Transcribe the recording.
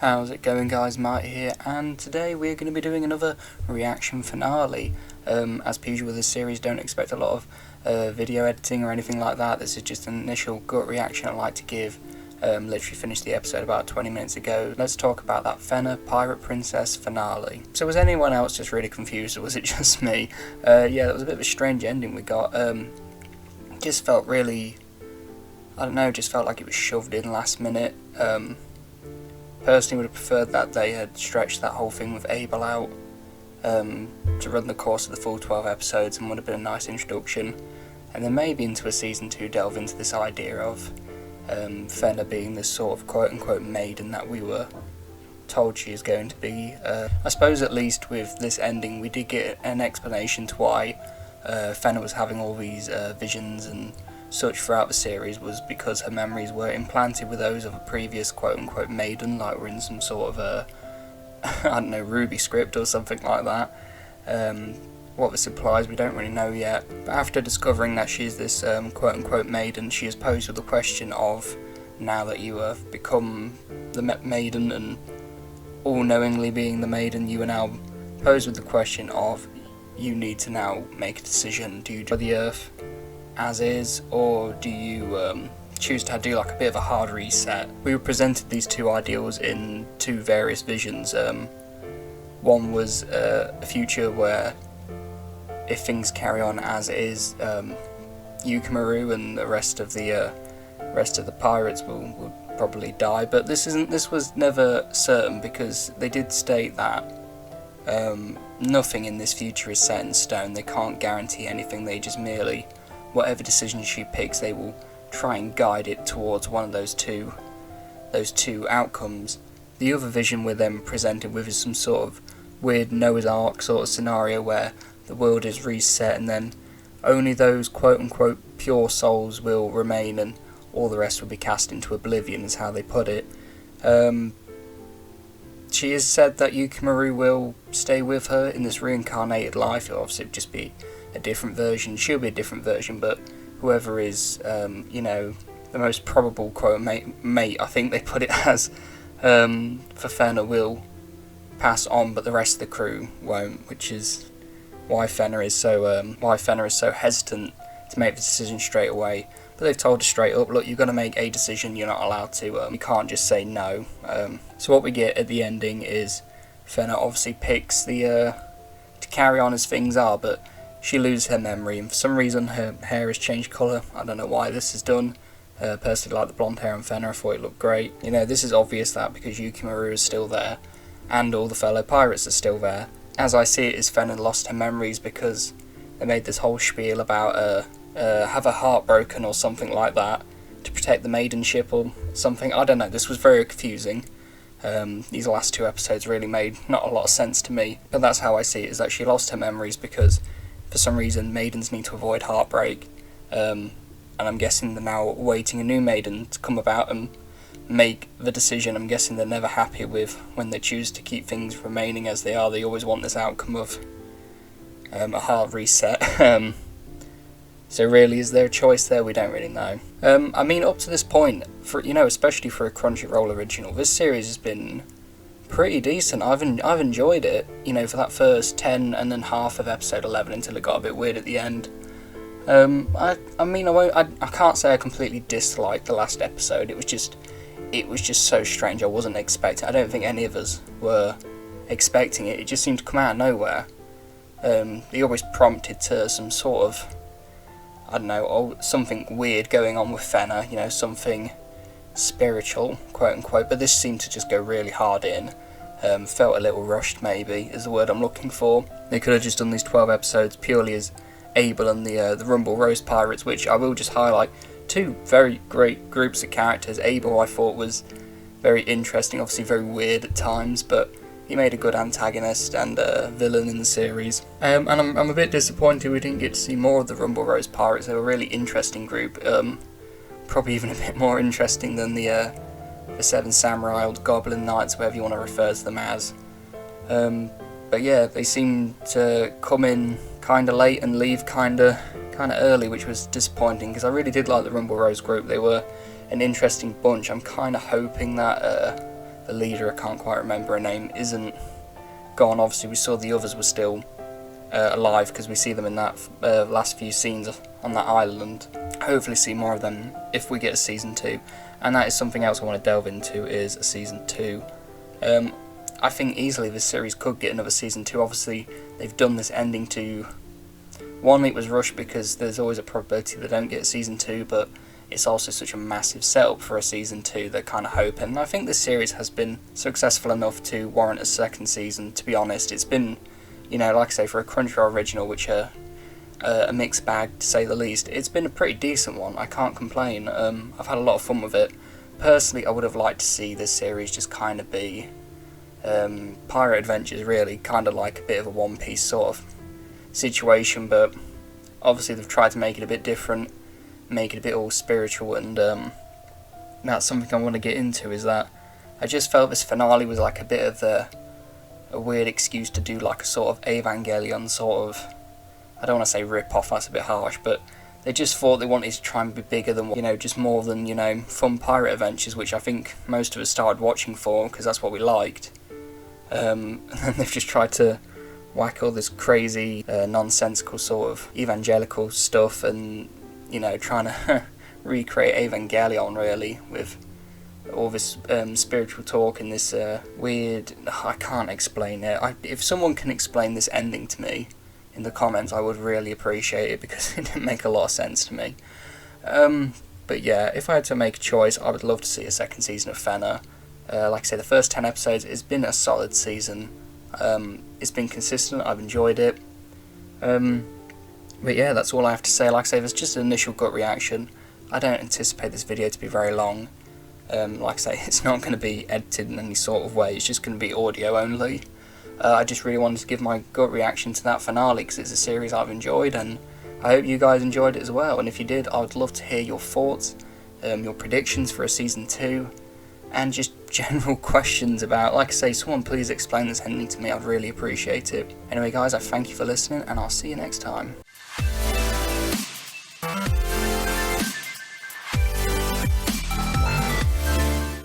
How's it going, guys? Mike here, and today we're going to be doing another reaction finale. As per usual with this series, don't expect a lot of video editing or anything like that. This is just an initial gut reaction I'd like to give. Literally finished the episode about 20 minutes ago. Let's talk about that Fena Pirate Princess finale. So was anyone else just really confused, or was it just me? Yeah, that was a bit of a strange ending we got. Just felt really, I don't know, just felt like it was shoved in last minute. Personally would have preferred that they had stretched that whole thing with Abel out to run the course of the full 12 episodes, and would have been a nice introduction, and then maybe into a season 2 delve into this idea of Fena being this sort of quote-unquote maiden that we were told she is going to be. I suppose at least with this ending we did get an explanation to why Fena was having all these visions and such throughout the series, was because her memories were implanted with those of a previous quote-unquote maiden, like we're in some sort of a I don't know, Ruby script or something like that. What this implies we don't really know yet, but after discovering that she's this quote-unquote maiden, she is posed with the question of, now that you have become the maiden and all-knowingly being the maiden, you are now posed with the question of, you need to now make a decision. Do you do the Earth as is, or do you choose to do like a bit of a hard reset? We were presented these two ideals in two various visions. One was a future where, if things carry on as is, Yukimaru and the rest of the pirates will probably die. But this was never certain, because they did state that nothing in this future is set in stone. They can't guarantee anything. They just merely, whatever decision she picks, they will try and guide it towards one of those two outcomes. The other vision we're then presented with is some sort of weird Noah's Ark sort of scenario where the world is reset and then only those quote-unquote pure souls will remain and all the rest will be cast into oblivion, is how they put it. She has said that Yukimaru will stay with her in this reincarnated life. It'll obviously just be a different version. She'll be a different version, but whoever is, the most probable quote mate, I think they put it as, for Fena, will pass on, but the rest of the crew won't, which is why Fena is so hesitant to make the decision straight away. But they've told her straight up, look, you've got to make a decision. You're not allowed to. You can't just say no. So what we get at the ending is Fena obviously picks to carry on as things are, but she loses her memory, and for some reason her hair has changed colour. I don't know why this is done. Personally, like the blonde hair on Fena, I thought it looked great. You know, this is obvious that because Yukimaru is still there, and all the fellow pirates are still there. As I see it, is Fena lost her memories because they made this whole spiel about have her heart broken or something like that to protect the maiden ship or something. I don't know, this was very confusing. These last two episodes really made not a lot of sense to me, but that's how I see it, is that she lost her memories because for some reason maidens need to avoid heartbreak, and I'm guessing they're now awaiting a new maiden to come about and make the decision. I'm guessing they're never happy with when they choose to keep things remaining as they are. They always want this outcome of a hard reset. So really, is there a choice there? We don't really know. I mean, up to this point, especially for a Crunchyroll original, this series has been pretty decent. I've enjoyed it, for that first 10 and then half of episode 11 until it got a bit weird at the end. I can't say I completely disliked the last episode. It was just so strange. I wasn't expecting. I don't think any of us were expecting it. It just seemed to come out of nowhere. They always prompted to some sort of, I don't know, something weird going on with Fena, something spiritual, quote unquote, but this seemed to just go really hard in. Felt a little rushed, maybe, is the word I'm looking for. They could have just done these 12 episodes purely as Abel and the Rumble Rose Pirates, which I will just highlight. Two very great groups of characters. Abel, I thought, was very interesting, obviously very weird at times, but he made a good antagonist and villain in the series. And I'm a bit disappointed we didn't get to see more of the Rumble Rose Pirates. They were a really interesting group. Probably even a bit more interesting than the Seven Samurai or the Goblin Knights, whatever you want to refer to them as. But yeah, they seemed to come in kinda late and leave kinda early, which was disappointing, because I really did like the Rumble Rose group. They were an interesting bunch. I'm kinda hoping that the leader, I can't quite remember her name, isn't gone. Obviously we saw the others were still alive, because we see them in that last few scenes on that island. Hopefully see more of them if we get a season 2, and that is something else I want to delve into, is a season 2. I think easily this series could get another season 2. Obviously they've done this ending to one, it was rushed because there's always a probability they don't get a season 2, but it's also such a massive setup for a season 2 that kind of hope, and I think this series has been successful enough to warrant a second season, to be honest. It's been, you know, like I say, for a Crunchyroll original, which are a mixed bag to say the least, it's been a pretty decent one. I can't complain. I've had a lot of fun with it. Personally, I would have liked to see this series just kind of be pirate adventures, really, kind of like a bit of a One Piece sort of situation, but obviously they've tried to make it a bit different, make it a bit all spiritual, and that's something I want to get into, is that I just felt this finale was like a bit of a weird excuse to do like a sort of Evangelion sort of, I don't want to say rip-off, that's a bit harsh, but they just thought they wanted to try and be bigger than, you know, just more than, you know, fun pirate adventures, which I think most of us started watching for, because that's what we liked. And then they've just tried to whack all this crazy, nonsensical sort of evangelical stuff, and, you know, trying to recreate Evangelion, really, with all this spiritual talk and this weird, I can't explain it. If someone can explain this ending to me in the comments, I would really appreciate it, because it didn't make a lot of sense to me. But yeah, if I had to make a choice, I would love to see a second season of Fena. Like I say, the first 10 episodes, it's been a solid season. It's been consistent, I've enjoyed it. But yeah, that's all I have to say. Like I say, there's just an initial gut reaction. I don't anticipate this video to be very long. Like I say, it's not going to be edited in any sort of way, it's just going to be audio only. I just really wanted to give my gut reaction to that finale, because it's a series I've enjoyed, and I hope you guys enjoyed it as well. And if you did, I would love to hear your thoughts, your predictions for a season 2, and just general questions about, like I say, someone please explain this ending to me, I'd really appreciate it. Anyway guys, I thank you for listening, and I'll see you next time.